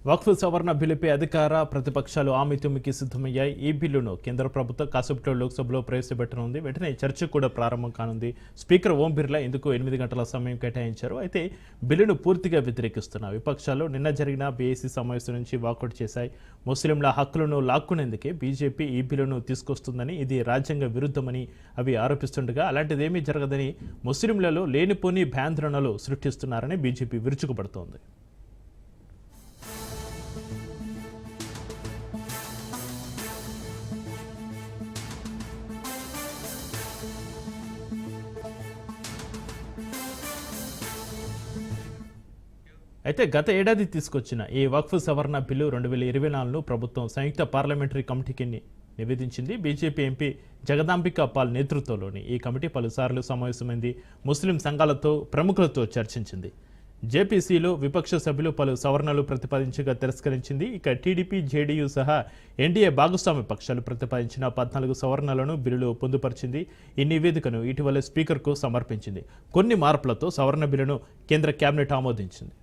వక్ఫ్ సవరణ బిల్లుపై అధికార ప్రతిపక్షాలు ఆమెతుమికి సిద్ధమయ్యాయి. ఈ బిల్లును కేంద్ర ప్రభుత్వం కాసేపట్లో లోక్సభలో ప్రవేశపెట్టనుంది. వెంటనే చర్చ కూడా ప్రారంభం కానుంది. స్పీకర్ ఓం బిర్లా ఇందుకు 8 గంటల సమయం కేటాయించారు. అయితే బిల్లును పూర్తిగా వ్యతిరేకిస్తున్న విపక్షాలు నిన్న జరిగిన బీఏసీ సమావేశం నుంచి వాకౌట్ చేశాయి. ముస్లింల హక్కులను లాక్కునేందుకే బీజేపీ ఈ బిల్లును తీసుకొస్తుందని, ఇది రాజ్యాంగ విరుద్ధమని అవి ఆరోపిస్తుండగా అలాంటిదేమీ జరగదని, ముస్లింలలో లేనిపోని భయాందోళనలు సృష్టిస్తున్నారని బీజేపీ విరుచుకుపడుతోంది. అయితే గత ఏడాది తీసుకొచ్చిన ఈ వక్ఫ్ సవరణ బిల్లు 2024ను ప్రభుత్వం సంయుక్త పార్లమెంటరీ కమిటీకి నివేదించింది. బీజేపీ ఎంపీ జగదాంబికా పాల్ నేతృత్వంలోని ఈ కమిటీ పలుసార్లు సమావేశమైంది. ముస్లిం సంఘాలతో, ప్రముఖులతో చర్చించింది. జేపీసీలో విపక్ష సభ్యులు పలు సవరణలు ప్రతిపాదించగా తిరస్కరించింది. ఇక టీడీపీ, జేడీయూ సహా ఎన్డీఏ భాగస్వామ్య పక్షాలు ప్రతిపాదించిన 14 సవరణలను బిల్లులో పొందుపరిచింది. ఈ నివేదికను ఇటీవల స్పీకర్కు సమర్పించింది. కొన్ని మార్పులతో సవరణ బిల్లును కేంద్ర కేబినెట్ ఆమోదించింది.